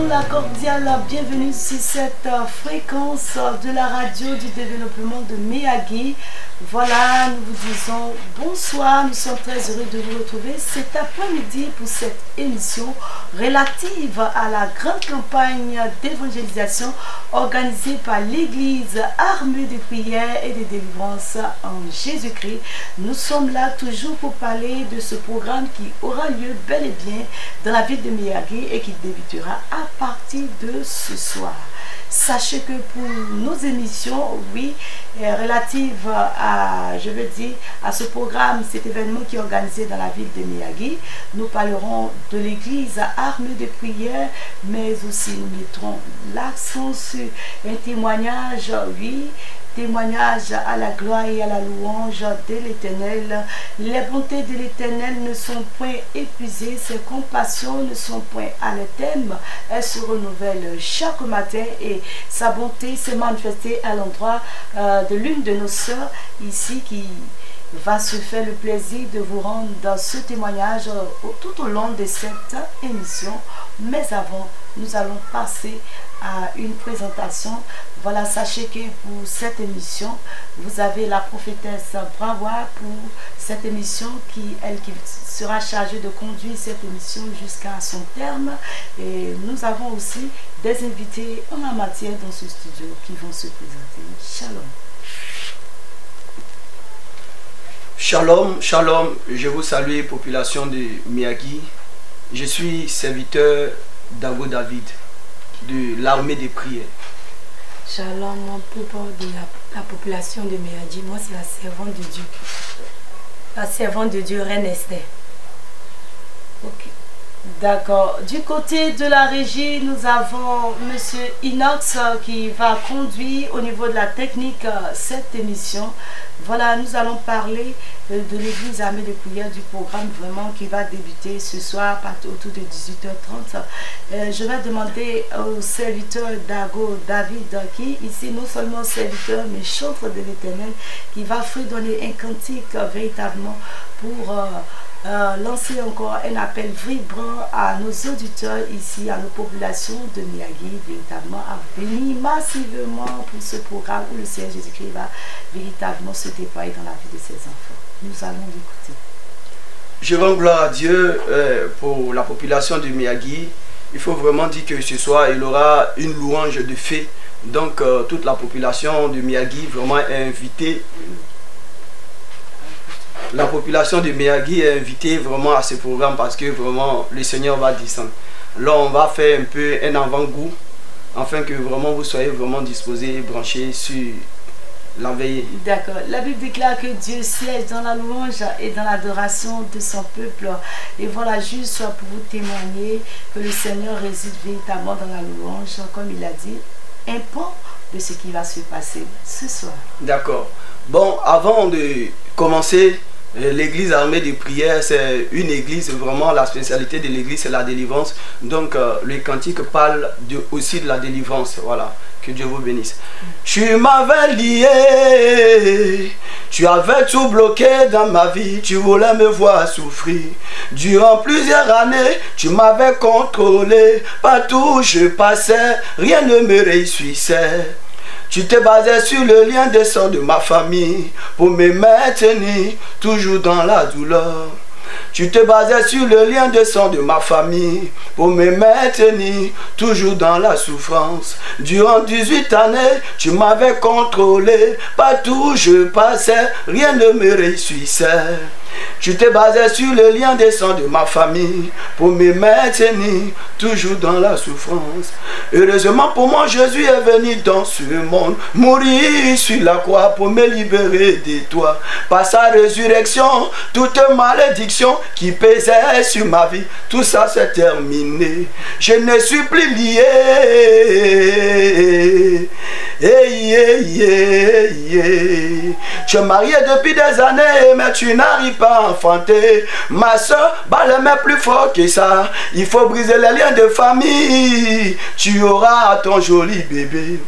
souhaitons la cordiale bienvenue sur cette fréquence de la radio du développement de Miyagi. Voilà, nous vous disons bonsoir, nous sommes très heureux de vous retrouver cet après-midi pour cette émission relative à la grande campagne d'évangélisation organisée par l'Église armée de prières et de délivrance en Jésus-Christ. Nous sommes là toujours pour parler de ce programme qui aura lieu bel et bien dans la ville de Miyagi et qui débutera à partir de ce soir. Sachez que pour nos émissions, oui, relatives à, je veux dire, à ce programme, cet événement qui est organisé dans la ville de Miyagi, nous parlerons de l'église armée de prière, mais aussi nous mettrons l'accent sur un témoignage, oui, témoignage à la gloire et à la louange de l'Éternel. Les bontés de l'Éternel ne sont point épuisées, ses compassions ne sont point à l'éternel. Elles se renouvellent chaque matin et sa bonté s'est manifestée à l'endroit de l'une de nos sœurs ici qui va se faire le plaisir de vous rendre dans ce témoignage tout au long de cette émission. Mais avant, nous allons passer à une présentation. Voilà, sachez que pour cette émission, vous avez la prophétesse Bravois pour cette émission qui sera chargée de conduire cette émission jusqu'à son terme. Et nous avons aussi des invités en la matière dans ce studio qui vont se présenter. Shalom. Shalom, shalom, je vous salue, population de Miyagi. Je suis serviteur d'Ago David, de l'armée des prières. Shalom, mon peuple de la population de Miyagi. Moi, c'est la servante de Dieu. La servante de Dieu, Reine Esther. Ok. D'accord. Du côté de la régie, nous avons Monsieur Inox qui va conduire au niveau de la technique cette émission. Voilà, nous allons parler de l'église armée de prière, du programme vraiment qui va débuter ce soir autour de 18h30. Je vais demander au serviteur d'Ago David, qui ici non seulement serviteur mais chantre de l'Éternel, qui va fredonner un cantique véritablement pour lancer encore un appel vibrant à nos auditeurs ici, à nos populations de Miyagi, véritablement à venir massivement pour ce programme où le Seigneur Jésus-Christ va véritablement se déployer dans la vie de ses enfants. Nous allons l'écouter. Je rends gloire à Dieu pour la population de Miyagi. Il faut vraiment dire que ce soir, il y aura une louange de fée. Donc, toute la population de Miyagi vraiment est invitée. La population de Miyagi est invitée vraiment à ce programme parce que vraiment le Seigneur va descendre. Là, on va faire un peu un avant-goût afin que vraiment vous soyez vraiment disposés et branchés sur la veille. D'accord. La Bible déclare que Dieu siège dans la louange et dans l'adoration de son peuple. Et voilà, juste pour vous témoigner que le Seigneur réside véritablement dans la louange, comme il a dit, un pan de ce qui va se passer ce soir. D'accord. Bon, avant de commencer, l'église armée de prière, c'est une église, vraiment la spécialité de l'église, c'est la délivrance. Donc, le cantique parle aussi de la délivrance. Voilà. Que Dieu vous bénisse. Tu m'avais lié, tu avais tout bloqué dans ma vie, tu voulais me voir souffrir. Durant plusieurs années, tu m'avais contrôlé, partout où je passais, rien ne me réussissait. Tu te basais sur le lien de sang de ma famille pour me maintenir toujours dans la douleur. Tu te basais sur le lien de sang de ma famille pour me maintenir toujours dans la souffrance. Durant 18 années, tu m'avais contrôlé. Partout où je passais, rien ne me réussissait. Tu te basais sur le lien de sang de ma famille pour me maintenir toujours dans la souffrance. Heureusement pour moi, Jésus est venu dans ce monde, mourir sur la croix pour me libérer de toi. Par sa résurrection, toute malédiction qui pesait sur ma vie, tout ça s'est terminé. Je ne suis plus lié. Je suis marié depuis des années, mais tu n'arrives pas à enfanter. Ma soeur, elle est plus fort que ça. Il faut briser les liens de famille. Tu auras ton joli bébé.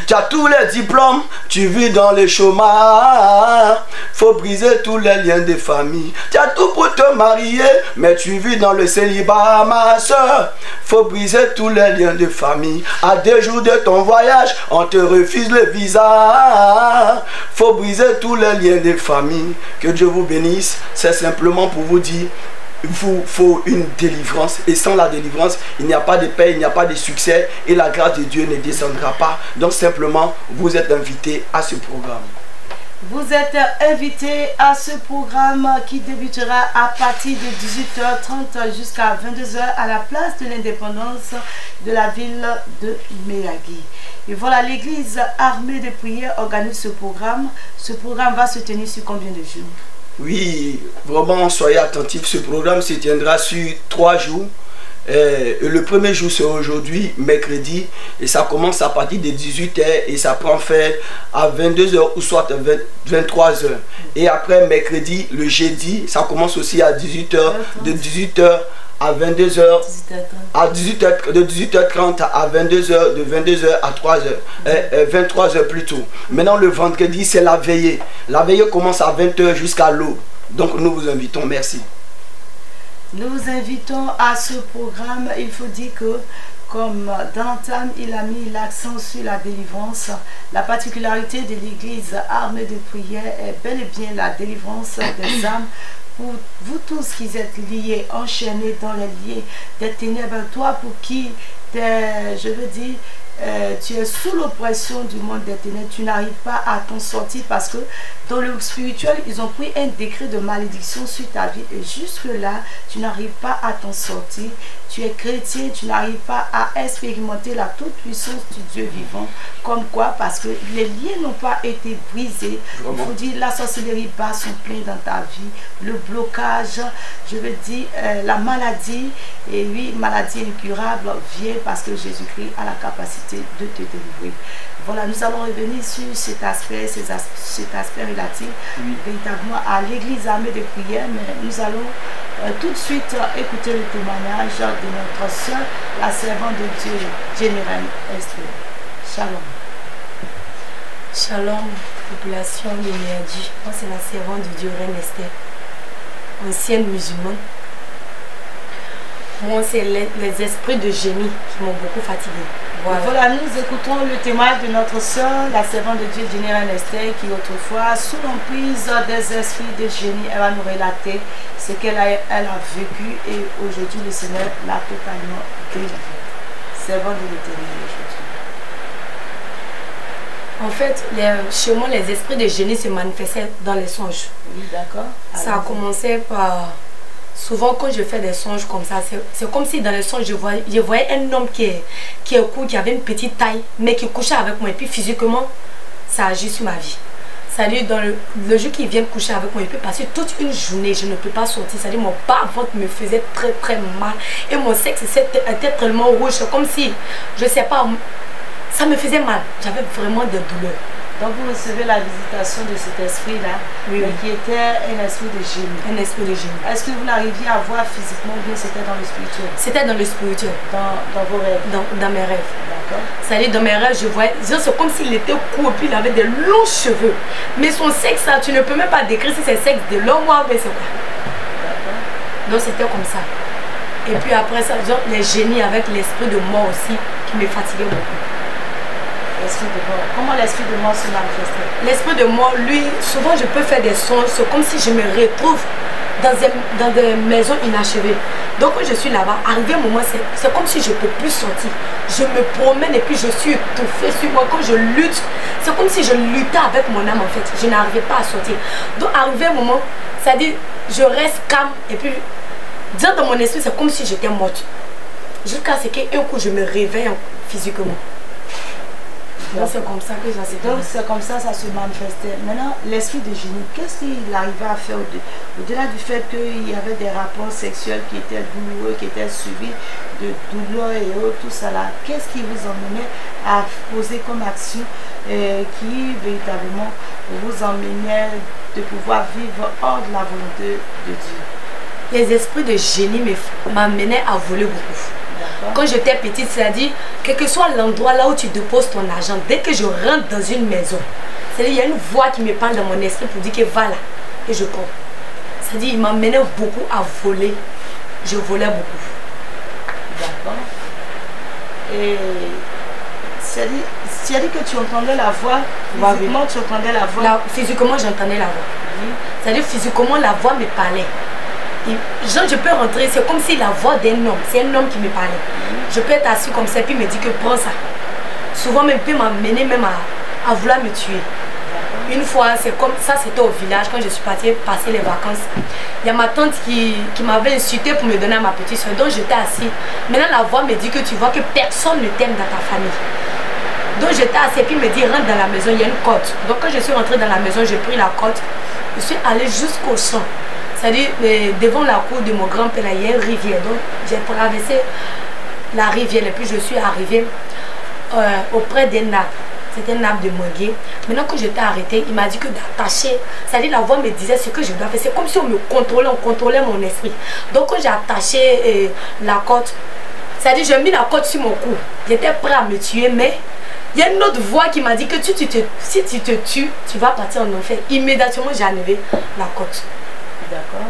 Tu as tous les diplômes, tu vis dans le chômage. Faut briser tous les liens de famille. Tu as tout pour te marier, mais tu vis dans le célibat, ma soeur. Faut briser tous les liens de famille. À 2 jours de ton voyage, on te refuse le visa. Faut briser tous les liens de famille. Que Dieu vous bénisse. C'est simplement pour vous dire, il vous faut une délivrance, et sans la délivrance il n'y a pas de paix, il n'y a pas de succès, et la grâce de Dieu ne descendra pas. Donc simplement vous êtes invités à ce programme. Vous êtes invités à ce programme qui débutera à partir de 18h30 jusqu'à 22h à la place de l'indépendance de la ville de Meyagui. Et voilà, l'église armée de prière organise ce programme. Ce programme va se tenir sur combien de jours? Oui, vraiment soyez attentifs. Ce programme se tiendra sur 3 jours. Le premier jour c'est aujourd'hui, mercredi, et ça commence à partir de 18h et ça prend fin à 22h ou soit 23h. Et après mercredi, le jeudi, ça commence aussi à 18h, de 18h à 22h, de 18h30 à 22h, de 22h à 3h, 23h plus tôt. Maintenant le vendredi c'est la veillée. La veillée commence à 20h jusqu'à l'aube. Donc nous vous invitons, merci. Nous vous invitons à ce programme. Il faut dire que, comme dans l'entame, il a mis l'accent sur la délivrance. La particularité de l'église armée de prière est bel et bien la délivrance des âmes. Pour vous tous qui êtes liés, enchaînés dans les liens des ténèbres, toi pour qui, je veux dire, tu es sous l'oppression du monde des ténèbres, tu n'arrives pas à t'en sortir parce que dans le spirituel, ils ont pris un décret de malédiction sur ta vie et jusque là, tu n'arrives pas à t'en sortir. Tu es chrétien, tu n'arrives pas à expérimenter la toute-puissance du Dieu vivant. Comme quoi? Parce que les liens n'ont pas été brisés. Il faut dire, la sorcellerie bat son plein dans ta vie. Le blocage, je veux dire, la maladie, et oui, maladie incurable vient parce que Jésus-Christ a la capacité de te délivrer. Voilà, nous allons revenir sur cet aspect relatif véritablement à l'église armée de prière, mais nous allons tout de suite écouter le témoignage de notre soeur, la servante de Dieu, Général Esther. Shalom. Shalom, population de Meyagui. Moi, c'est la servante de Dieu, Reine Esther, ancienne musulmane. Moi, c'est les esprits de génie qui m'ont beaucoup fatiguée. Voilà, nous écoutons le témoignage de notre soeur, la servante de Dieu, Général Esther, qui autrefois, sous l'emprise des esprits de génie, elle va nous relater ce qu'elle a vécu et aujourd'hui le Seigneur l'a totalement délivrée. Servante de l'Éternel aujourd'hui. En fait, chez moi, les esprits de génie se manifestaient dans les songes. Oui, d'accord. Ça a commencé par... Souvent, quand je fais des songes comme ça, c'est comme si dans les songes, je voyais un homme qui est court, qui avait une petite taille, mais qui couchait avec moi. Et puis physiquement, ça agit sur ma vie. C'est-à-dire, dans le jour qu'il vient coucher avec moi, il peut passer toute une journée, je ne peux pas sortir. C'est-à-dire, mon bas-ventre me faisait très très mal. Et mon sexe était tellement rouge, comme si, je ne sais pas, ça me faisait mal. J'avais vraiment des douleurs. Donc vous recevez la visitation de cet esprit-là, oui, qui était un esprit de génie. Un esprit de génie. Est-ce que vous l'arriviez à voir physiquement ou bien c'était dans le spirituel? C'était dans le spirituel. Dans vos rêves? Dans mes rêves. D'accord. C'est-à-dire dans mes rêves, je voyais, c'est comme s'il était court et puis il avait des longs cheveux. Mais son sexe, ça, tu ne peux même pas décrire si c'est sexe de l'homme ou mais c'est quoi. D'accord. Donc c'était comme ça. Et puis après ça, genre, les génies avec l'esprit de mort aussi qui me fatiguait beaucoup. Comment l'esprit de mort se manifestait? L'esprit de mort, lui, souvent je peux faire des sons, c'est comme si je me retrouve dans des maisons inachevées. Donc quand je suis là-bas, arrivé un moment, c'est comme si je ne peux plus sortir. Je me promène et puis je suis étouffée sur moi. Quand je lutte, c'est comme si je luttais avec mon âme en fait. Je n'arrivais pas à sortir. Donc arrivé un moment, c'est-à-dire je reste calme et puis dire dans mon esprit, c'est comme si j'étais morte. Jusqu'à ce qu'un coup je me réveille physiquement. Donc c'est comme ça que ça s'est Donc c'est comme ça ça se manifestait. Maintenant, l'esprit de génie, qu'est-ce qu'il arrivait à faire au-delà du fait qu'il y avait des rapports sexuels qui étaient douloureux, qui étaient suivis de douleurs et autres, tout ça là, qu'est-ce qui vous emmenait à poser comme action qui véritablement vous emmenait de pouvoir vivre hors de la volonté de Dieu? Les esprits de génie m'amenaient à voler beaucoup. Quand j'étais petite, c'est-à-dire, quel que soit l'endroit là où tu déposes ton argent, dès que je rentre dans une maison, c'est-à-dire, il y a une voix qui me parle dans mon esprit pour dire que va là, et je prends. C'est-à-dire, il m'amenait beaucoup à voler. Je volais beaucoup. D'accord. Et c'est-à-dire que tu entendais la voix, physiquement tu entendais la voix. Physiquement, j'entendais la voix. C'est-à-dire, physiquement, la voix me parlait. Et, genre, je peux rentrer, c'est comme si la voix d'un homme, c'est un homme qui me parlait. Je peux être assis comme ça, puis il me dit que prends ça. Souvent, même peut m'amener même à vouloir me tuer. Une fois, c'est comme ça, c'était au village, quand je suis partie passer les vacances. Il y a ma tante qui m'avait insulté pour me donner à ma petite soeur, donc j'étais assis. Maintenant, la voix me dit que tu vois que personne ne t'aime dans ta famille. Donc j'étais assis, puis il me dit rentre dans la maison, il y a une côte. Donc quand je suis rentrée dans la maison, j'ai pris la côte, je suis allée jusqu'au champ. C'est-à-dire, devant la cour de mon grand-père, il y a une rivière. Donc j'ai traversé la rivière et puis je suis arrivée auprès d'un arbre. C'était un arbre de manguier. Maintenant que j'étais arrêtée, il m'a dit que d'attacher, c'est-à-dire la voix me disait ce que je dois faire. C'est comme si on me contrôlait, on contrôlait mon esprit. Donc quand j'ai attaché la côte, c'est-à-dire j'ai mis la côte sur mon cou. J'étais prêt à me tuer, mais il y a une autre voix qui m'a dit que si tu te tues, tu vas partir en enfer. Immédiatement, j'ai enlevé la côte. D'accord.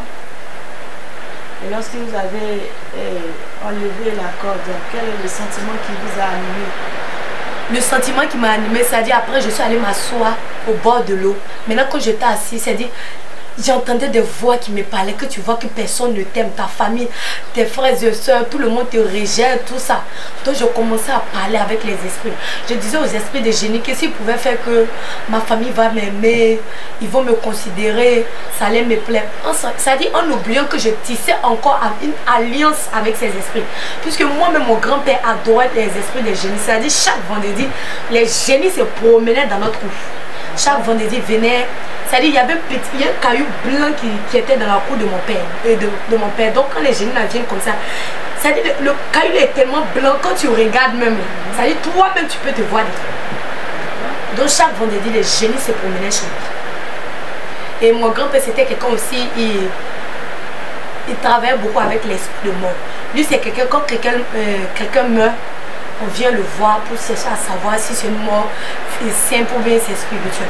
Et lorsque vous avez enlevé la corde, quel est le sentiment qui vous a animé? Le sentiment qui m'a animé, c'est-à-dire après je suis allée m'asseoir au bord de l'eau. Maintenant quand j'étais assise, c'est-à-dire j'entendais des voix qui me parlaient, que tu vois que personne ne t'aime, ta famille, tes frères et soeurs, tout le monde te rejette, tout ça. Donc je commençais à parler avec les esprits. Je disais aux esprits de génie que s'ils pouvaient faire que ma famille va m'aimer, ils vont me considérer, ça allait me plaire. C'est-à-dire en oubliant que je tissais encore une alliance avec ces esprits. Puisque moi-même, mon grand-père adorait les esprits des génies. C'est-à-dire chaque vendredi, les génies se promenaient dans notre cour. Chaque vendredi venait, c'est-à-dire il y avait un caillou blanc qui était dans la cour de mon père. De mon père. Donc quand les génies viennent comme ça, c'est-à-dire le caillou est tellement blanc, quand tu regardes même, c'est-à-dire toi-même tu peux te voir dedans. Donc chaque vendredi, les génies se promenaient chez moi. Et mon grand-père, c'était quelqu'un aussi, il travaillait beaucoup avec l'esprit de mort. Lui, c'est quelqu'un, quand quelqu'un meurt, on vient le voir pour chercher à savoir si c'est une mort simple ou bien c'est spirituel.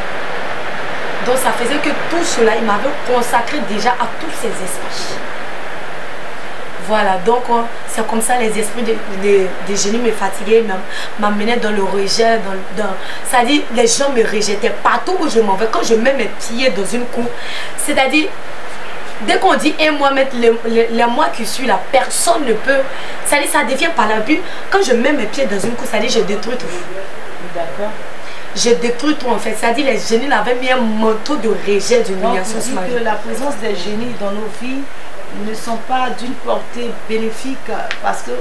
Donc ça faisait que tout cela, il m'avait consacré déjà à tous ces esprits. Voilà, donc c'est comme ça les esprits des génies me fatiguaient, m'amenaient dans le rejet, c'est-à-dire les gens me rejetaient partout où je m'en vais. Quand je mets mes pieds dans une cour, c'est-à-dire dès qu'on dit un mois, mettre les mois qui suivent, la personne ne peut. C'est-à-dire, ça devient par l'abus. Quand je mets mes pieds dans une cour, c'est-à-dire, je détruis tout. D'accord. Je détruis tout en fait. C'est-à-dire, les génies avaient mis un manteau de rejet, d'humiliation. Donc, vous dites que la présence des génies dans nos vies ne sont pas d'une portée bénéfique, parce que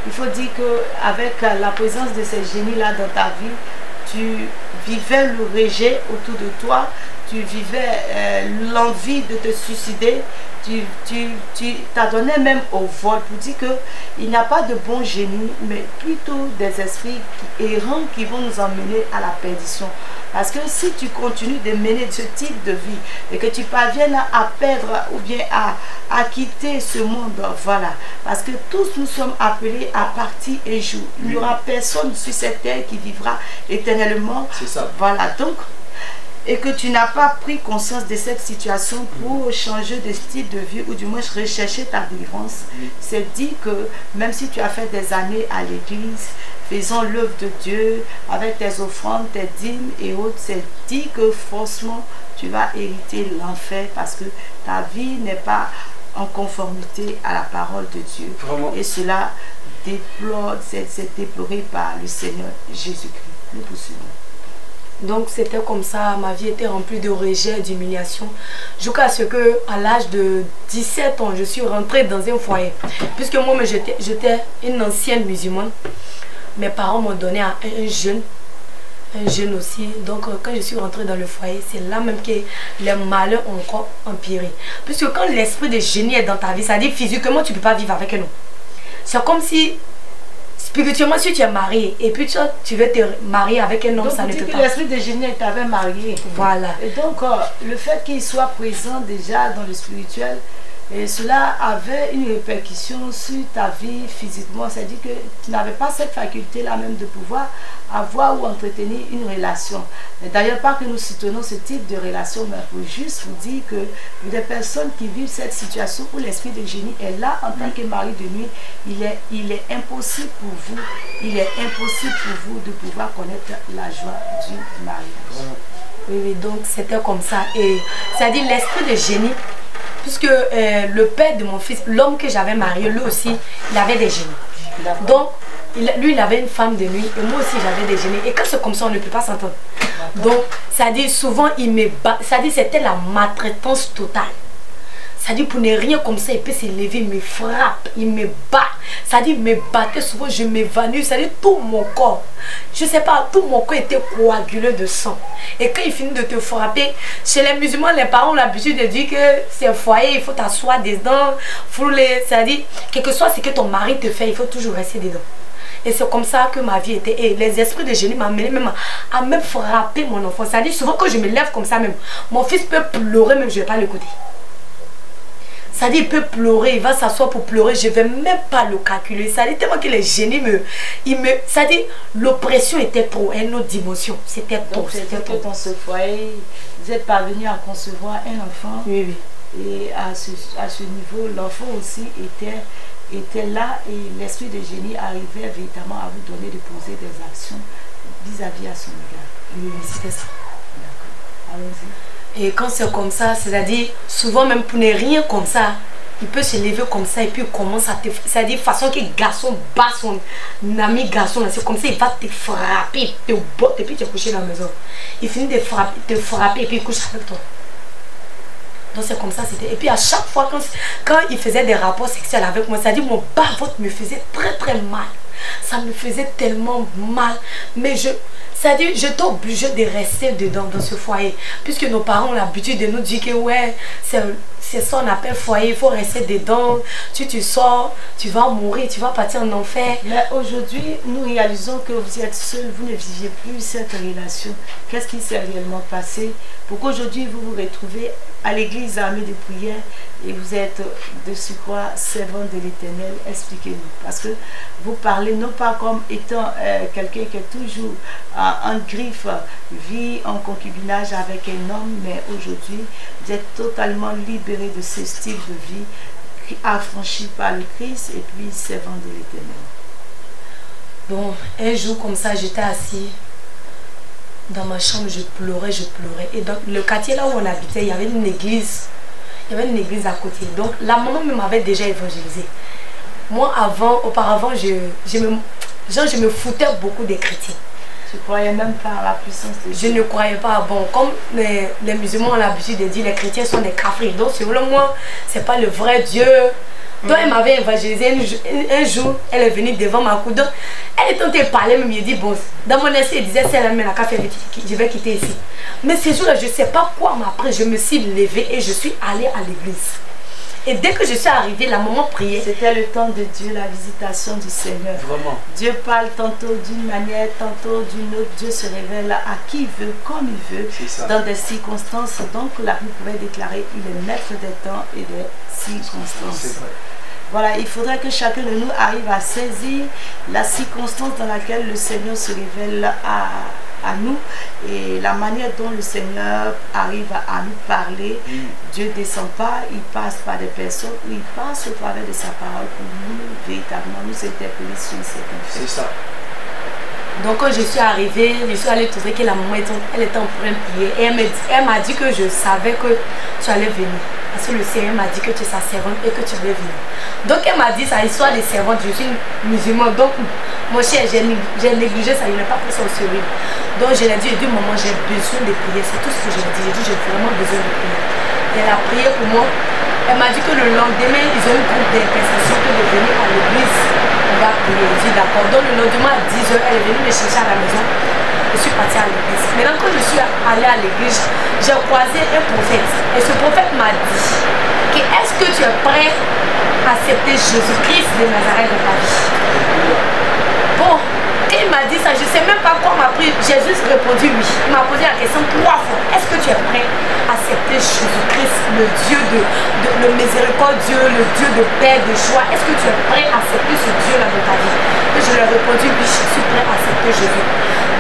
il faut dire qu'avec la présence de ces génies-là dans ta vie, tu vivais le rejet autour de toi. Tu vivais l'envie de te suicider, tu t'adonnais même au vol pour dire qu'il n'y a pas de bons génies, mais plutôt des esprits errants qui vont nous emmener à la perdition. Parce que si tu continues de mener ce type de vie et que tu parviennes à perdre ou bien à quitter ce monde, voilà. Parce que tous nous sommes appelés à partir un jour. Il n'y aura personne sur cette terre qui vivra éternellement. C'est ça. Voilà, donc... Et que tu n'as pas pris conscience de cette situation pour changer de style de vie ou du moins rechercher ta délivrance, c'est dit que même si tu as fait des années à l'église, faisant l'œuvre de Dieu avec tes offrandes, tes dîmes et autres, c'est dit que forcément tu vas hériter l'enfer parce que ta vie n'est pas en conformité à la parole de Dieu. Vraiment. Et cela c'est déploré par le Seigneur Jésus-Christ. Nous poursuivons. Donc c'était comme ça, ma vie était remplie de rejet, d'humiliation. Jusqu'à ce que, à l'âge de 17 ans, je suis rentrée dans un foyer. Puisque moi, j'étais une ancienne musulmane. Mes parents m'ont donné à un jeune aussi. Donc quand je suis rentrée dans le foyer, c'est là même que les malheurs ont encore empiré. Puisque quand l'esprit de génie est dans ta vie, ça dit physiquement, tu ne peux pas vivre avec un homme. C'est comme si... Spirituellement, si tu es marié et puis tu veux te marier avec un homme, donc, ça ne peut pas. L'esprit de génie t'avait marié. Voilà. Et donc, le fait qu'il soit présent déjà dans le spirituel, Et cela avait une répercussion sur ta vie physiquement. C'est-à-dire que tu n'avais pas cette faculté-là même de pouvoir avoir ou entretenir une relation. D'ailleurs, pas que nous soutenons ce type de relation, mais pour juste vous dire que pour des personnes qui vivent cette situation où l'esprit de génie est là en tant que mari de nuit, il est impossible pour vous, de pouvoir connaître la joie du mariage. Oui, oui, donc c'était comme ça. Et c'est-à-dire l'esprit de génie, puisque le père de mon fils, l'homme que j'avais marié, lui aussi, il avait des génies. Donc, lui, il avait une femme de nuit et moi aussi, j'avais des génies. Et quand c'est comme ça, on ne peut pas s'entendre. Donc, c'est-à-dire souvent, il me bat. C'est-à-dire c'était la maltraitance totale. C'est-à-dire pour ne rien comme ça, il peut se lever, il me frappe, il me bat. C'est-à-dire il me battait souvent, je m'évanouis. C'est-à-dire tout mon corps, je ne sais pas, tout mon corps était coagulé de sang. Et quand il finit de te frapper, chez les musulmans, les parents ont l'habitude de dire que c'est un foyer, il faut t'asseoir dedans. C'est-à-dire, quel que soit ce que ton mari te fait, il faut toujours rester dedans. Et c'est comme ça que ma vie était. Et les esprits de génie m'amenaient même à même frapper mon enfant. C'est-à-dire souvent quand je me lève comme ça même, mon fils peut pleurer, même je ne vais pas l'écouter. C'est-à-dire il peut pleurer, il va s'asseoir pour pleurer, je ne vais même pas le calculer. C'est-à-dire tellement que les génies c'est-à-dire l'oppression était trop, une autre dimension. C'était trop. C'est-à-dire que dans ce foyer, vous êtes parvenu à concevoir un enfant. Oui, oui. Et à ce niveau, l'enfant aussi était là et l'esprit de génie arrivait véritablement à vous donner de poser des actions vis-à-vis à son égard. Oui, oui, c'était ça. D'accord. Allons-y. Et quand c'est comme ça, c'est-à-dire, souvent même pour ne rien comme ça, il peut se lever comme ça et puis il commence à te... C'est-à-dire, façon que garçon bat son ami garçon, c'est comme ça, il va te frapper, te botte et puis tu es couché dans la maison. Il finit de te frapper et puis il couche avec toi. Donc c'est comme ça, c'était... Et puis à chaque fois, quand il faisait des rapports sexuels avec moi, c'est-à-dire, mon bas-ventre me faisait très très mal. Ça me faisait tellement mal. Mais c'est-à-dire, j'étais obligée de rester dedans, dans ce foyer. Puisque nos parents ont l'habitude de nous dire que ouais, c'est ça on appelle foyer, il faut rester dedans. Tu sors, tu vas mourir, tu vas partir en enfer. Mais aujourd'hui, nous réalisons que vous êtes seul, vous ne viviez plus cette relation. Qu'est-ce qui s'est réellement passé pour qu'aujourd'hui vous vous retrouvez à l'église armée de prière et vous êtes de surcroît servant de l'Éternel? Expliquez-nous. Parce que vous parlez non pas comme étant quelqu'un qui est toujours en griffe, vit en concubinage avec un homme, mais aujourd'hui vous êtes totalement libéré de ce style de vie affranchi par le Christ et puis servant de l'Éternel. Bon, un jour comme ça, j'étais assis dans ma chambre, je pleurais. Et dans le quartier là où on habitait, il y avait une église. Il y avait une église à côté. Donc la maman m'avait déjà évangélisé. Moi auparavant, je me foutais beaucoup des chrétiens. Je ne croyais même pas à la puissance de Dieu. Je ne croyais pas. Bon, comme les musulmans ont l'habitude de dire les chrétiens sont des kafirs. Donc selon moi, c'est pas le vrai Dieu. Donc elle m'avait évangélisé un jour, elle est venue devant ma cour. Donc elle est en train de parler, mais elle dit bon, dans mon esprit, elle disait c'est la même café, je vais quitter ici. Mais ce jour-là, je ne sais pas quoi, mais après je me suis levée et je suis allée à l'église. Et dès que je suis arrivée, la maman priait. C'était le temps de Dieu, la visitation du Seigneur. Vraiment. Dieu parle tantôt d'une manière, tantôt d'une autre. Dieu se révèle à qui il veut, comme il veut, dans des circonstances. Donc la Bible pouvait déclarer il est maître des temps et des circonstances. Voilà, il faudrait que chacun de nous arrive à saisir la circonstance dans laquelle le Seigneur se révèle à nous et la manière dont le Seigneur arrive à nous parler. Dieu ne descend pas, il passe par des personnes ou il passe au travers de sa parole pour nous véritablement nous interpeller sur une certaine chose. C'est ça. Donc quand je suis arrivée, je suis allée trouver que la maman elle était en train de prier et elle m'a dit que je savais que tu allais venir. Parce que le Seigneur m'a dit que tu es sa servante et que tu devais venir. Donc elle m'a dit ça, histoire de servante, je suis musulmane. Donc mon cher, j'ai négligé ça, je n'ai pas pris ça au sérieux. Donc je l'ai dit, maman, j'ai besoin de prier. C'est tout ce que je lui ai dit. J'ai dit, j'ai vraiment besoin de prier. Et elle a prié pour moi. Elle m'a dit que le lendemain, ils ont eu un groupe d'intercession que de venir à l'église. On va prier. J'ai dit d'accord. Donc le lendemain à 10 h, elle est venue me chercher à la maison. Je suis partie à l'église. Maintenant, quand je suis allée à l'église, j'ai croisé un prophète. Et ce prophète m'a dit que est-ce que tu es prêt à accepter Jésus-Christ de Nazareth dans ta vie? Bon, quand Et il m'a dit ça, je ne sais même pas quoi m'a pris. Jésus a répondu oui. Il m'a posé la question 3 fois. Est-ce que tu es prêt à accepter Jésus-Christ, le Dieu le miséricordieux, le Dieu de paix, de joie? Est-ce que tu es prêt à accepter ce Dieu-là dans ta vie? Et je lui ai répondu oui, je suis prêt à accepter Jésus.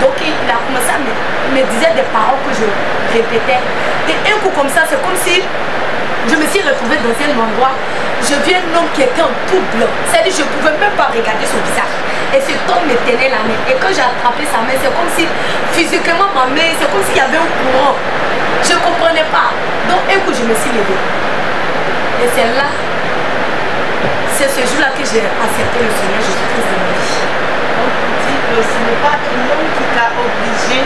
Donc il a commencé à me dire des paroles que je répétais. Et un coup comme ça, c'est comme si je me suis retrouvée dans un endroit. Je vis un homme qui était en tout blanc. C'est-à-dire que je ne pouvais même pas regarder son visage. Et cet homme me tenait la main. Et quand j'ai attrapé sa main, c'est comme si physiquement ma main, c'est comme s'il y avait un courant. Je ne comprenais pas. Donc un coup, je me suis levée. Et c'est là, c'est ce jour-là que j'ai accepté le Seigneur Jésus-Christ de ma vie. Donc tu dis que ce n'est pas l'homme qui t'a obligé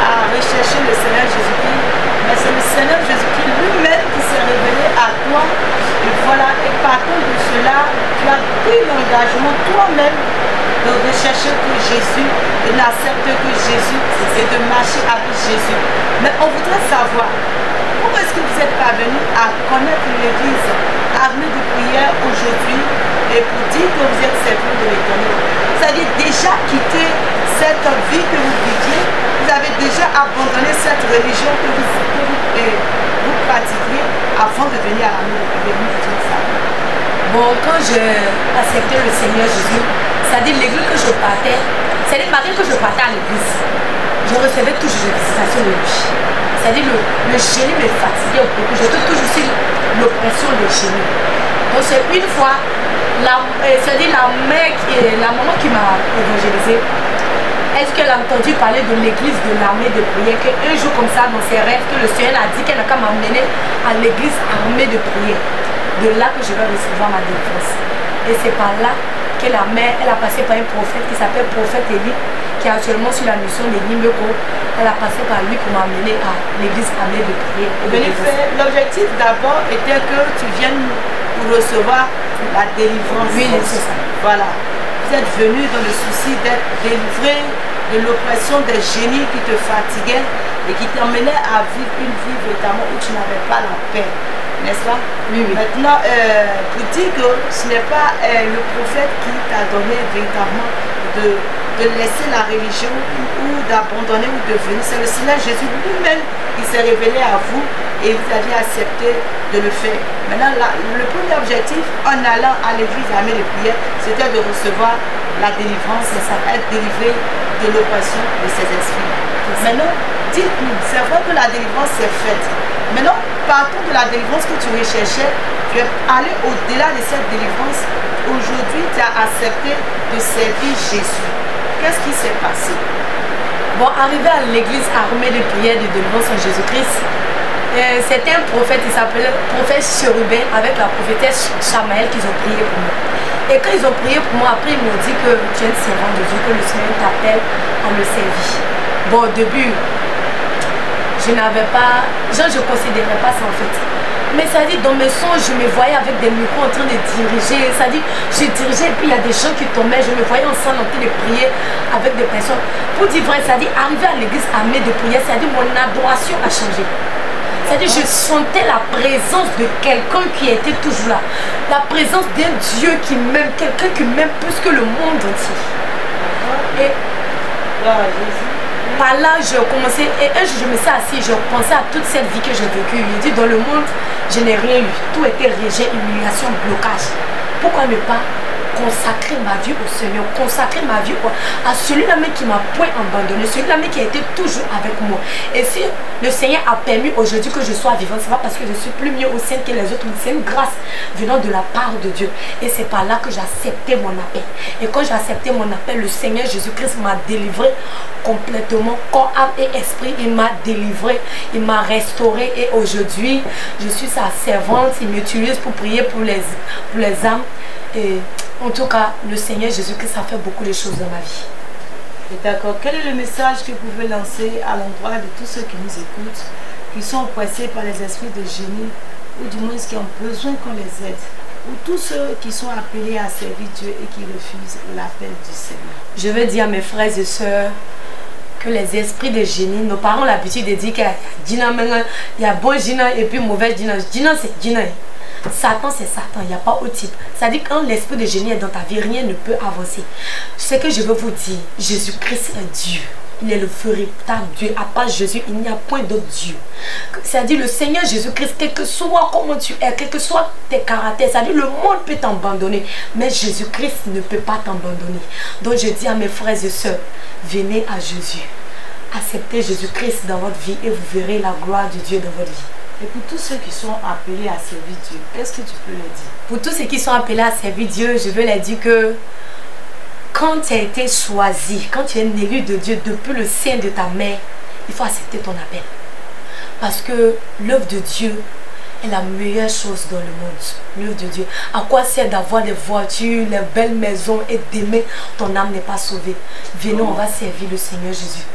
à rechercher le Seigneur Jésus-Christ, mais c'est le Seigneur Jésus-Christ lui-même qui s'est révélé à toi. Et voilà, et partant de cela, tu as pris l'engagement toi-même de rechercher que Jésus, de n'accepter que Jésus et de marcher avec Jésus. Mais on voudrait savoir, pourquoi est-ce que vous êtes parvenu à connaître l'église armée de prière aujourd'hui et pour dire que vous êtes servi de l'Éternel? C'est-à-dire déjà quitter cette vie que vous viviez, vous avez déjà abandonné cette religion que vous pratiquiez avant de venir à l'armée de prière. Vous dites ça. Bon, quand j'ai accepté le Seigneur Jésus, c'est-à-dire l'église que je partais, c'est-à-dire malgré que je partais à l'église, je recevais toujours des visitations de lui. C'est-à-dire le génie me fatiguait beaucoup. J'étais toujours sur l'oppression du génie. Donc c'est une fois, c'est-à-dire la maman qui m'a évangélisée, est-ce qu'elle a entendu parler de l'église de l'armée de prière, qu'un jour comme ça dans ses rêves, que le Seigneur a dit qu'elle n'a qu'à m'amener à l'église armée de prière. De là que je vais recevoir ma défense. Et c'est par là que la mère, elle a passé par un prophète qui s'appelle prophète Élie, qui est actuellement sur la mission de Nimeko. Elle a passé par lui pour m'amener à l'église armée de prière. L'objectif d'abord était que tu viennes pour recevoir la délivrance. Oui, c'est ça. Voilà. Vous êtes venu dans le souci d'être délivré de l'oppression des génies qui te fatiguaient et qui t'emmenaient à vivre une vie véritablement où tu n'avais pas la paix. N'est-ce pas? Oui, oui. Maintenant, pour dire que ce n'est pas le prophète qui t'a donné véritablement de laisser la religion ou d'abandonner ou de venir. C'est le Seigneur Jésus lui-même qui s'est révélé à vous et vous avez accepté de le faire. Maintenant, le premier objectif en allant à l'église armée de prière, c'était de recevoir la délivrance, c'est ça, être délivré de l'oppression de ces esprits. Maintenant, dites-nous, c'est vrai que la délivrance est faite. Maintenant, partant de la délivrance que tu recherchais, tu es allé au-delà de cette délivrance. Aujourd'hui, tu as accepté de servir Jésus. Qu'est-ce qui s'est passé? Bon, arrivé à l'église armée de prière de délivrance en Jésus-Christ, c'était un prophète, il s'appelait prophète Chérubin, avec la prophétesse Chamaël qu'ils ont prié pour moi. Et quand ils ont prié pour moi, après ils m'ont dit que tu es une servante de Dieu, que le Seigneur t'appelle à me servir. Bon, au début, je n'avais pas, je ne considérais pas ça en fait. Mais ça dit, dans mes songes, je me voyais avec des micros en train de diriger. Ça dit, je dirigeais et puis il y a des gens qui tombaient. Je me voyais en train de prier avec des personnes. Pour dire vrai, ça dit, arriver à l'église armée de prière, ça dit, mon adoration a changé. C'est-à-dire, je sentais la présence de quelqu'un qui était toujours là. La présence d'un Dieu qui m'aime, quelqu'un qui m'aime plus que le monde entier. Et par là, je commençais, et un jour je me suis assis, je pensais à toute cette vie que j'ai vécue. Je dis, dans le monde, je n'ai rien eu. Tout était rejet, humiliation, blocage. Pourquoi ne pas consacrer ma vie au Seigneur, consacrer ma vie à celui-là même qui m'a point abandonné, celui-là même qui a été toujours avec moi. Et si le Seigneur a permis aujourd'hui que je sois vivante, c'est pas parce que je suis plus mieux au sein que les autres, mais c'est une grâce venant de la part de Dieu. Et c'est par là que j'ai accepté mon appel. Et quand j'ai accepté mon appel, le Seigneur Jésus-Christ m'a délivré complètement, corps, âme et esprit. Il m'a délivré, il m'a restauré. Et aujourd'hui, je suis sa servante. Il m'utilise pour prier pour les âmes. Et en tout cas, le Seigneur Jésus-Christ a fait beaucoup de choses dans ma vie. D'accord. Quel est le message que vous pouvez lancer à l'endroit de tous ceux qui nous écoutent, qui sont oppressés par les esprits de génie, ou du moins qui ont besoin qu'on les aide, ou tous ceux qui sont appelés à servir Dieu et qui refusent l'appel du Seigneur? Je veux dire à mes frères et sœurs que les esprits de génie, nos parents ont l'habitude de dire qu'il y a bon génie et puis mauvais génie. Génie, c'est génie. Satan, c'est Satan, il n'y a pas autre type. Ça dit que quand l'esprit de génie est dans ta vie, rien ne peut avancer. Ce que je veux vous dire, Jésus-Christ est Dieu. Il est le véritable Dieu. À part Jésus, il n'y a point d'autre Dieu. C'est-à-dire le Seigneur Jésus-Christ, quel que soit comment tu es, quel que soit tes caractères, c'est-à-dire le monde peut t'abandonner, mais Jésus-Christ ne peut pas t'abandonner. Donc je dis à mes frères et sœurs, venez à Jésus. Acceptez Jésus-Christ dans votre vie et vous verrez la gloire de Dieu dans votre vie. Et pour tous ceux qui sont appelés à servir Dieu, qu'est-ce que tu peux leur dire? Pour tous ceux qui sont appelés à servir Dieu, je veux leur dire que quand tu as été choisi, quand tu es un élu de Dieu depuis le sein de ta mère, il faut accepter ton appel. Parce que l'œuvre de Dieu est la meilleure chose dans le monde. L'œuvre de Dieu. À quoi sert d'avoir des voitures, les belles maisons et d'aimer, ton âme n'est pas sauvée. Venons, on va servir le Seigneur Jésus.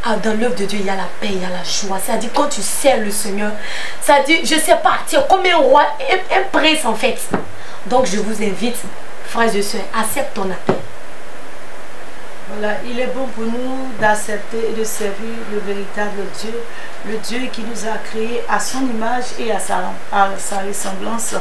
Ah, dans l'œuvre de Dieu, il y a la paix, il y a la joie. C'est-à-dire, quand tu sers le Seigneur, c'est-à-dire, je ne sais pas, tu es comme un roi, un prince en fait. Donc, je vous invite, frères et sœurs, accepte ton appel. Voilà, il est bon pour nous d'accepter et de servir le véritable Dieu, le Dieu qui nous a créés à son image et à sa ressemblance.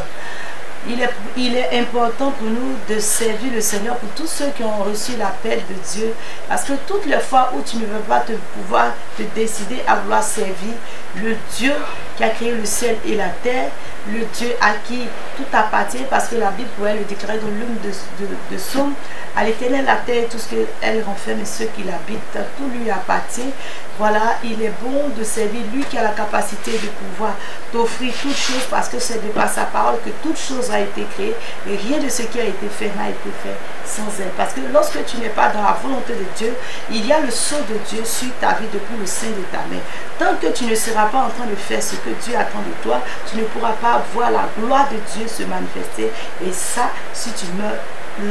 Il est important pour nous de servir le Seigneur, pour tous ceux qui ont reçu l'appel de Dieu, parce que toutes les fois où tu ne veux pas pouvoir te décider à vouloir servir le Dieu qui a créé le ciel et la terre, le Dieu à qui tout appartient, parce que la Bible pourrait le déclarer dans l'une de Psaumes, à l'Éternel la terre et tout ce qu'elle renferme et ceux qui l'habitent, tout lui appartient. Voilà, il est bon de servir lui qui a la capacité de pouvoir t'offrir toutes choses, parce que c'est de par sa parole que toute chose a été créée et rien de ce qui a été fait n'a été fait sans elle. Parce que lorsque tu n'es pas dans la volonté de Dieu, il y a le sceau de Dieu sur ta vie depuis le sein de ta mère. Tant que tu ne seras pas en train de faire ce que Dieu attend de toi, tu ne pourras pas voir la gloire de Dieu se manifester. Et ça, si tu meurs,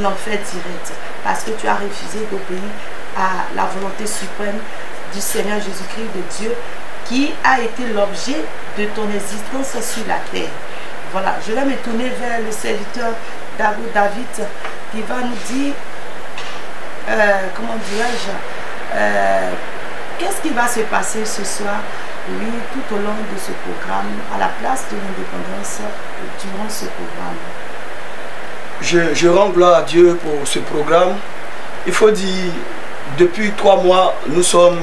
l'enfer direct, parce que tu as refusé d'obéir à la volonté suprême du Seigneur Jésus-Christ de Dieu, qui a été l'objet de ton existence sur la terre. Voilà, je vais me tourner vers le serviteur David qui va nous dire, comment dirais-je, qu'est-ce qui va se passer ce soir, oui, tout au long de ce programme, à la place de l'indépendance, durant ce programme. Je rends gloire à Dieu pour ce programme. Il faut dire, depuis 3 mois, nous sommes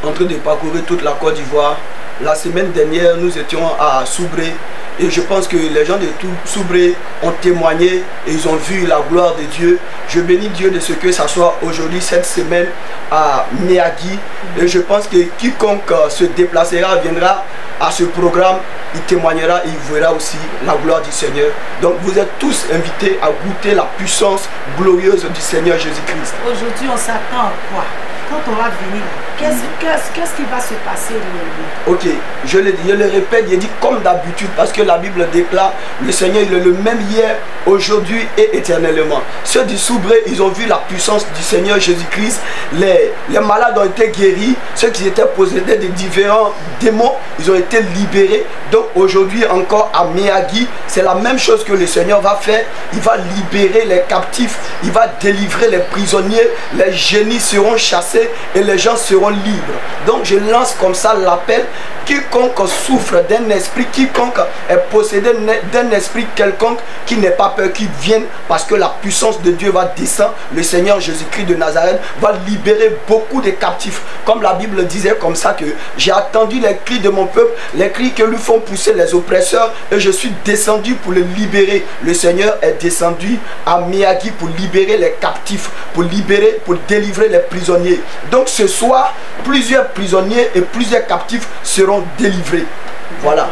en train de parcourir toute la Côte d'Ivoire. La semaine dernière, nous étions à Soubré. Et je pense que les gens de Soubré ont témoigné et ils ont vu la gloire de Dieu. Je bénis Dieu de ce que ça soit aujourd'hui, cette semaine, à Méagui. Et je pense que quiconque se déplacera, viendra à ce programme, il témoignera et il verra aussi la gloire du Seigneur. Donc vous êtes tous invités à goûter la puissance glorieuse du Seigneur Jésus-Christ. Aujourd'hui, on s'attend à quoi? Quand on va venir, qu'est-ce qui va se passer réellement? Ok, je le répète, il dit comme d'habitude, parce que la Bible déclare, le Seigneur il est le même hier, aujourd'hui et éternellement. Ceux du Soubré, ils ont vu la puissance du Seigneur Jésus-Christ. Les malades ont été guéris, ceux qui étaient possédés de différents démons, ils ont été libérés. Donc aujourd'hui encore à Méagui, c'est la même chose que le Seigneur va faire. Il va libérer les captifs, il va délivrer les prisonniers, les génies seront chassés et les gens seront libres. Donc je lance comme ça l'appel, quiconque souffre d'un esprit, quiconque est possédé d'un esprit quelconque, qui n'ait pas peur, qui vienne, parce que la puissance de Dieu va descendre. Le Seigneur Jésus-Christ de Nazareth va libérer beaucoup de captifs, comme la Bible disait comme ça, que j'ai attendu les cris de mon peuple, les cris que lui font pousser les oppresseurs, et je suis descendu pour les libérer. Le Seigneur est descendu à Méagui pour libérer les captifs, pour libérer, pour délivrer les prisonniers. Donc ce soir, plusieurs prisonniers et plusieurs captifs seront délivrés. Voilà.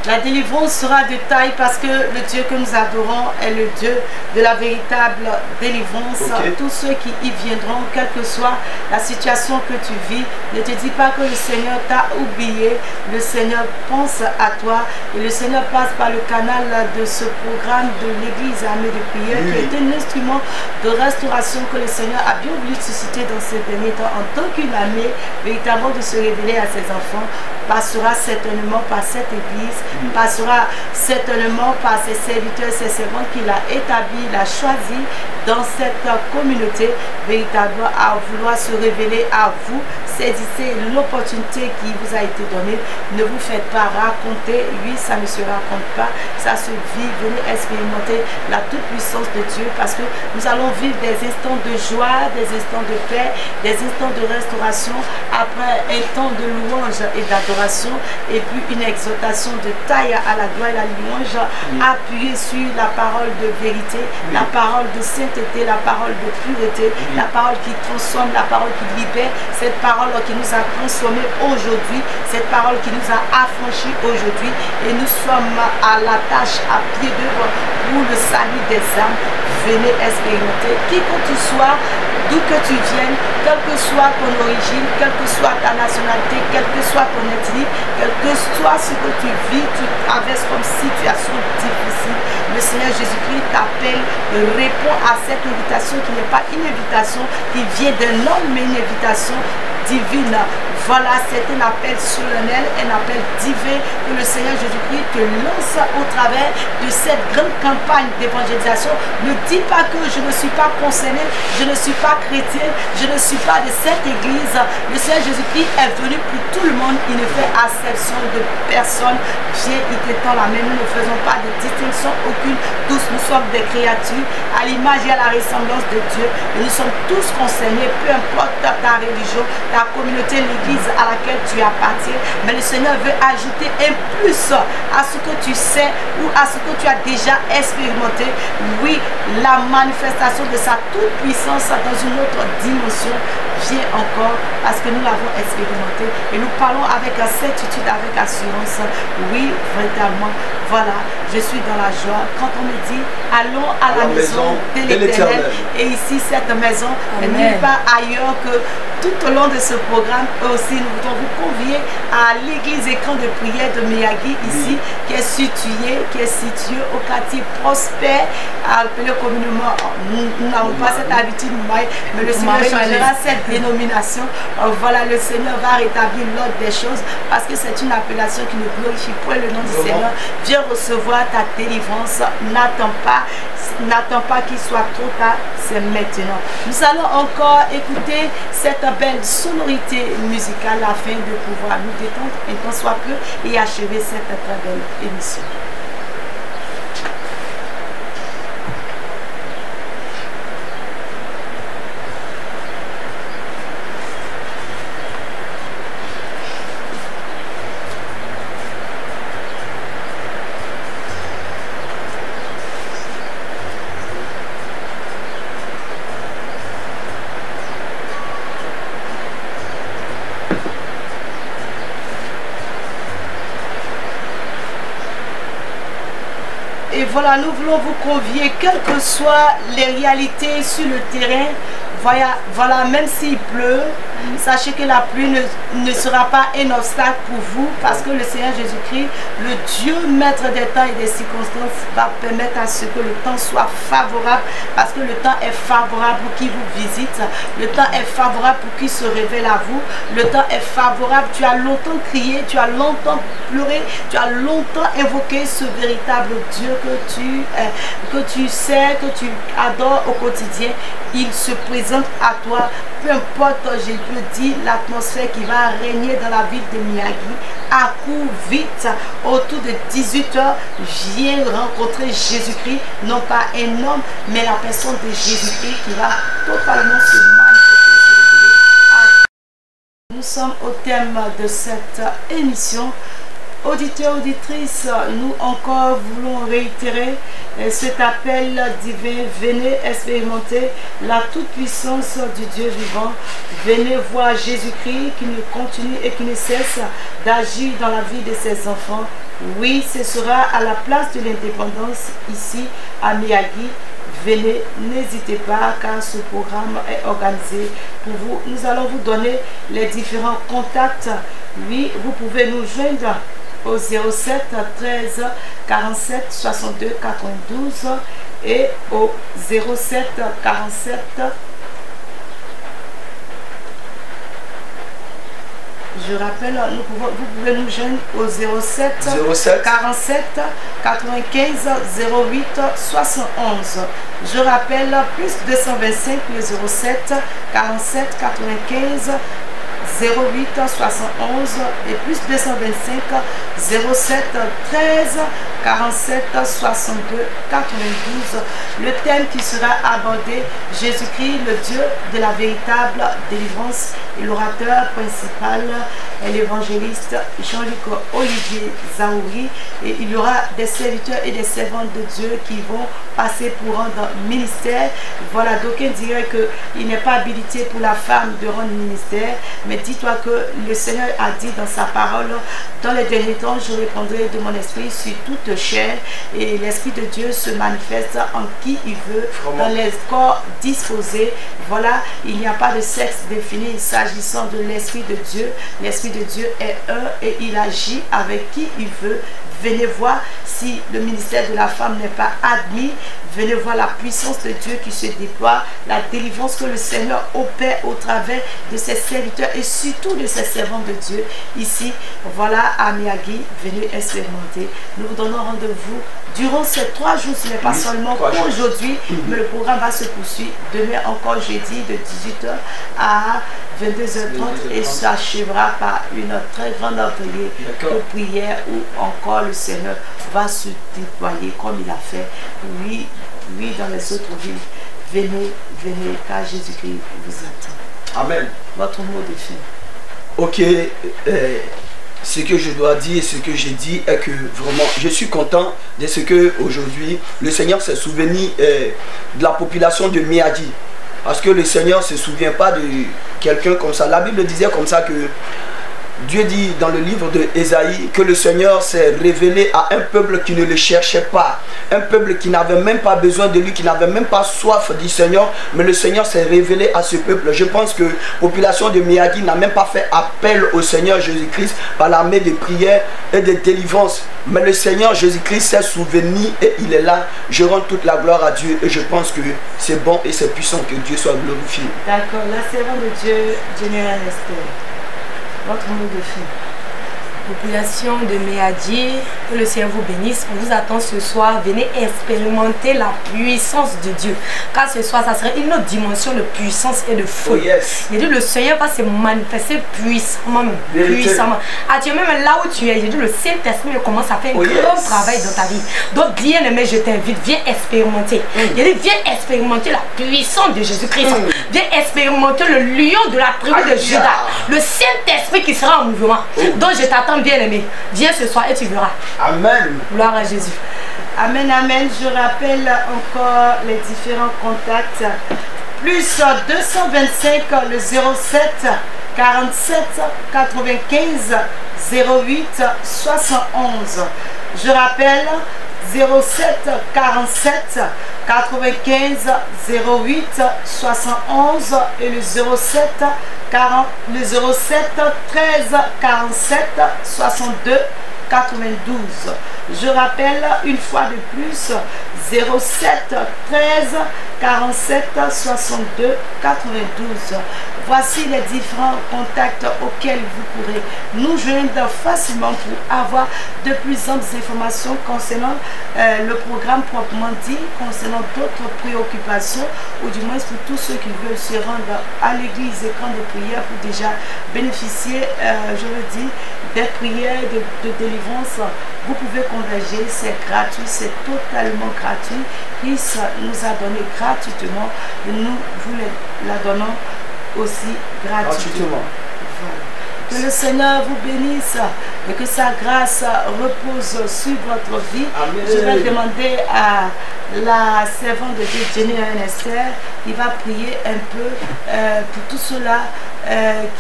La délivrance sera de taille, parce que le Dieu que nous adorons est le Dieu de la véritable délivrance. Okay. Tous ceux qui y viendront, quelle que soit la situation que tu vis, ne te dis pas que le Seigneur t'a oublié. Le Seigneur pense à toi et le Seigneur passe par le canal de ce programme de l'Église armée de prière, qui est un instrument de restauration que le Seigneur a bien voulu susciter dans ces derniers temps, en tant qu'une armée véritablement de se révéler à ses enfants. Passera certainement par cette Église, passera certainement par ses serviteurs, ses servantes qu'il a établis, il a choisi dans cette communauté, véritablement à vouloir se révéler à vous. Saisissez l'opportunité qui vous a été donnée. Ne vous faites pas raconter. Oui, ça ne se raconte pas. Ça se vit. Venez expérimenter la toute-puissance de Dieu parce que nous allons vivre des instants de joie, des instants de paix, des instants de restauration après un temps de louange et d'adoration et puis une exhortation de taille à la gloire et la louange appuyée sur la parole de vérité, la parole de sainteté, la parole de pureté, la parole qui transforme, la parole qui libère, cette parole qui nous a transformés aujourd'hui, cette parole qui nous a affranchis aujourd'hui et nous sommes à la tâche à pied d'œuvre pour le salut des âmes. Venez expérimenter qui que tu sois, d'où que tu viennes, quelle que soit ton origine, quelle que soit ta nationalité, quelle que soit ton ethnie, quel que soit ce que tu vis, tu traverses comme situation difficile. Le Seigneur Jésus-Christ t'appelle, répond à cette invitation qui n'est pas une invitation qui vient d'un homme, mais une invitation divine. Voilà, c'est un appel solennel, un appel divin que le Seigneur Jésus-Christ te lance au travers de cette grande campagne d'évangélisation. Ne dis pas que je ne suis pas concerné, je ne suis pas chrétien, je ne suis pas de cette église. Le Seigneur Jésus-Christ est venu pour tout le monde, il ne fait acception de personne. Viens, il t'étend la main, nous ne faisons pas de distinction aucune, tous nous sommes des créatures à l'image et à la ressemblance de Dieu et nous sommes tous concernés, peu importe ta religion, ta communauté, l'église à laquelle tu appartiens, mais le Seigneur veut ajouter un plus à ce que tu sais ou à ce que tu as déjà expérimenté. Oui, la manifestation de sa toute puissance dans une autre dimension vient encore parce que nous l'avons expérimenté et nous parlons avec certitude, avec assurance. Oui, véritablement, voilà, je suis dans la joie quand on me dit allons à la maison de l'Éternel. Et ici, cette maison n'est nulle part ailleurs que tout au long de ce programme. Aussi, nous voulons vous convier à l'église écran de prière de Miyagi ici, qui est situé au quartier Prosper, appelé communément, nous n'avons pas cette habitude, mais le Seigneur changera cette dénomination. Voilà, le Seigneur va rétablir l'ordre des choses parce que c'est une appellation qui ne glorifie point le nom du Seigneur. Viens recevoir ta délivrance, n'attends pas qu'il soit trop tard, c'est maintenant. Nous allons encore écouter cette belle sonorité musicale afin de pouvoir nous détendre un temps soit peu et achever cette très belle émission. Et voilà, nous voulons vous convier, quelles que soient les réalités sur le terrain, voilà, même s'il pleut, sachez que la pluie ne sera pas un obstacle pour vous parce que le Seigneur Jésus-Christ, le Dieu maître des temps et des circonstances, va permettre à ce que le temps soit favorable parce que le temps est favorable pour qui vous visite, le temps est favorable pour qui se révèle à vous, le temps est favorable, tu as longtemps crié, tu as longtemps pleuré, tu as longtemps invoqué ce véritable Dieu que tu sais, que tu adores au quotidien. Il se présente à toi, peu importe, j'ai pu dire, l'atmosphère qui va régner dans la ville de Miyagi. Accours vite, autour de 18 h, viens rencontrer Jésus-Christ, non pas un homme, mais la personne de Jésus-Christ qui va totalement se manifester. Nous sommes au thème de cette émission. Auditeurs, auditrices, nous encore voulons réitérer cet appel divin. Venez expérimenter la toute-puissance du Dieu vivant. Venez voir Jésus-Christ qui ne continue et qui ne cesse d'agir dans la vie de ses enfants. Oui, ce sera à la place de l'indépendance ici à Miyagi. Venez, n'hésitez pas car ce programme est organisé pour vous. Nous allons vous donner les différents contacts. Oui, vous pouvez nous joindre au 07 13 47 62 92 et au 07 47. Je rappelle, vous pouvez nous joindre au 07 47 95 08 71. Je rappelle, plus 225 le 07 47 95 08 71 et plus 225 07 13 47 62 92. Le thème qui sera abordé, Jésus-Christ, le Dieu de la véritable délivrance. Et l'orateur principal est l'évangéliste Jean-Luc Olivier Zaouri. Et il y aura des serviteurs et des servantes de Dieu qui vont passer pour rendre ministère. Voilà, d'aucuns diraient qu'il n'est pas habilité pour la femme de rendre ministère. Mais dis-toi que le Seigneur a dit dans sa parole, dans les derniers temps, je répondrai de mon esprit sur toute chair. Et l'Esprit de Dieu se manifeste en qui il veut, dans les corps disposés. Voilà, il n'y a pas de sexe défini s'agissant de l'Esprit de Dieu. L'Esprit de Dieu est un et il agit avec qui il veut. Venez voir si le ministère de la femme n'est pas admis. Venez voir la puissance de Dieu qui se déploie, la délivrance que le Seigneur opère au travers de ses serviteurs et surtout de ses servants de Dieu. Ici, voilà à Miyagi, venez expérimenter. Nous vous donnons rendez-vous durant ces 3 jours. Ce n'est pas seulement pour aujourd'hui, mais le programme va se poursuivre demain encore jeudi de 18h à 22h30 et s'achèvera par une très grande atelier de prière où encore le Seigneur va se déployer comme il a fait. Oui, dans les autres villes. Venez, venez, car Jésus-Christ vous attend. Amen. Votre mot de fin. Ok, ce que je dois dire, ce que j'ai dit est que vraiment, je suis content de ce que aujourd'hui le Seigneur s'est souvenu de la population de Miyagi. Parce que le Seigneur ne se souvient pas de quelqu'un comme ça. La Bible disait comme ça que Dieu dit dans le livre de Ésaïe que le Seigneur s'est révélé à un peuple qui ne le cherchait pas. Un peuple qui n'avait même pas besoin de lui, qui n'avait même pas soif du Seigneur. Mais le Seigneur s'est révélé à ce peuple. Je pense que la population de Miyagi n'a même pas fait appel au Seigneur Jésus-Christ par l'armée de prière et de délivrance. Mais le Seigneur Jésus-Christ s'est souvenu et il est là. Je rends toute la gloire à Dieu et je pense que c'est bon et c'est puissant, que Dieu soit glorifié. D'accord, la servante de Dieu, Général Esther. Votre mot de fin. Population de Miyagi, que le Seigneur vous bénisse. On vous attend ce soir. Venez expérimenter la puissance de Dieu. Car ce soir, ça serait une autre dimension de puissance et de feu. Oh yes. J'ai dit, le Seigneur va se manifester puissamment. Puissamment. Actuellement, même là où tu es, j'ai dit, le Saint-Esprit commence à faire un grand travail dans ta vie. Donc, bien aimé, je t'invite, viens expérimenter. J'ai dit, viens expérimenter la puissance de Jésus-Christ. Viens expérimenter le lion de la tribu de Juda. Le Saint-Esprit qui sera en mouvement. Donc, je t'attends. Bien aimé, viens ce soir et tu verras. Amen. Gloire à Jésus. Amen, amen. Je rappelle encore les différents contacts. Plus 225 le 07 47 95 08 71. Je rappelle 07 47 95 08 71 et le 07 13 47 62 92. Je rappelle une fois de plus 07 13 47 62 92. Voici les différents contacts auxquels vous pourrez nous joindre facilement pour avoir de plus amples informations concernant le programme proprement dit, concernant d'autres préoccupations, ou du moins pour tous ceux qui veulent se rendre à l'église et camp de prière pour déjà bénéficier, je le dis, des prières de délivrance. Vous pouvez converger, c'est gratuit, c'est totalement gratuit. Christ nous a donné gratuitement et nous vous la donnons aussi gratuitement. Voilà. Que le Seigneur vous bénisse et que sa grâce repose sur votre vie. Amen. Je vais demander à la servante de Dieu, Jenny Esther, qui va prier un peu pour tous ceux-là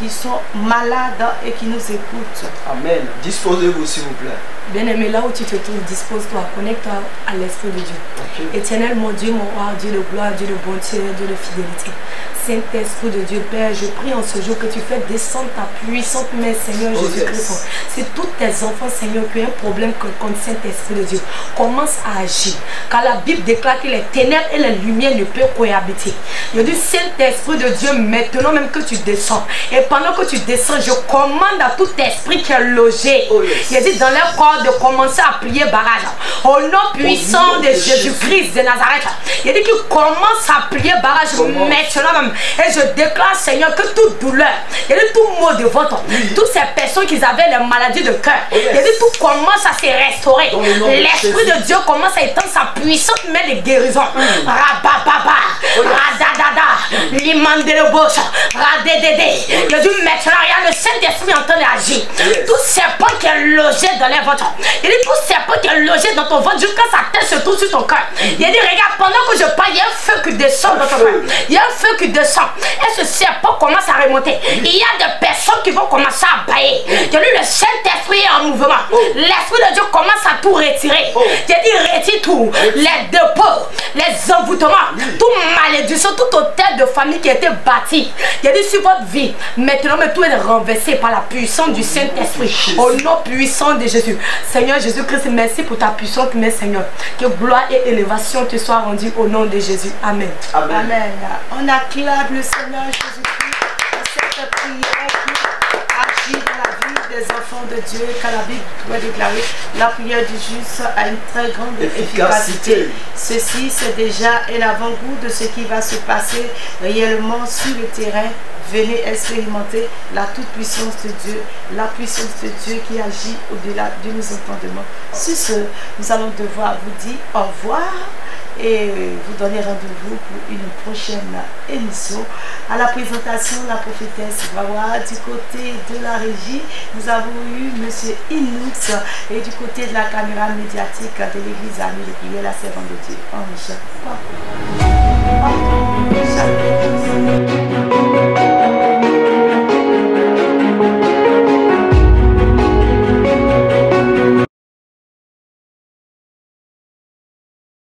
qui sont malades et qui nous écoutent. Amen. Disposez-vous s'il vous plaît. Bien-aimé, là où tu te trouves, dispose-toi, connecte-toi à l'Esprit de Dieu. Okay. Éternel, mon Dieu, mon roi, Dieu de gloire, Dieu de bonté, Dieu de fidélité. Saint-Esprit de Dieu, Père, je prie en ce jour que tu fais descendre ta puissante main, Seigneur Jésus-Christ, sur tous tes enfants, Seigneur, qui ont un problème contre le Saint-Esprit de Dieu, commence à agir. Car la Bible déclare que les ténèbres et les lumières ne peuvent cohabiter. Je dis, Saint-Esprit de Dieu, maintenant même que tu descends, et pendant que tu descends, je commande à tout esprit qui est logé, il dit dans leur corps de commencer à prier barrage. Au nom puissant de Jésus-Christ de Nazareth, il dit qu'il commence à prier barrage maintenant même. Et je déclare, Seigneur, que toute douleur, il dit tout mot de ventre, toutes ces personnes qui avaient les maladies de cœur, il dit tout commence à se restaurer. L'Esprit de Dieu commence à étendre sa puissante main de guérison. Rabababa, radadada, limandelebos, radedede. Je dis maintenant, regarde, le Saint-Esprit en train d'agir. Tout serpent qui est logé dans les ventres, il dit tout serpent qui est logé dans ton ventre jusqu'à sa tête se trouve sur ton cœur. Il dit, regarde, pendant que je parle, il y a un feu qui descend dans ton cœur. Il y a un feu qui descend. Et ce serpent commence à remonter. Il y a des personnes qui vont commencer à bailler. Je dis, le Saint-Esprit est en mouvement. L'Esprit de Dieu commence à tout retirer. J'ai dit, retire tout. Les dépôts, les envoûtements, toute malédiction, tout hôtel de famille qui a été bâti. J'ai dit, sur votre vie, maintenant, mais tout est renversé par la puissance du Saint-Esprit. Au nom puissant de Jésus. Seigneur Jésus-Christ, merci pour ta puissante main, Seigneur. Que gloire et élévation te soient rendues au nom de Jésus. Amen. Amen. Amen. On acclame le Seigneur Jésus-Christ pour cette prière qui agit dans la vie des enfants de Dieu. Car la Bible doit déclarer la prière du juste a une très grande efficacité. Ceci, c'est déjà un avant-goût de ce qui va se passer réellement sur le terrain. Venez expérimenter la toute-puissance de Dieu, la puissance de Dieu qui agit au-delà de nos entendements. Sur ce, nous allons devoir vous dire au revoir et vous donner rendez-vous pour une prochaine émission. À la présentation, la prophétesse Wawa. Du côté de la régie, nous avons eu M. Inoux, et du côté de la caméra médiatique de l'église Amie de Prière, la servante de Dieu. Ange.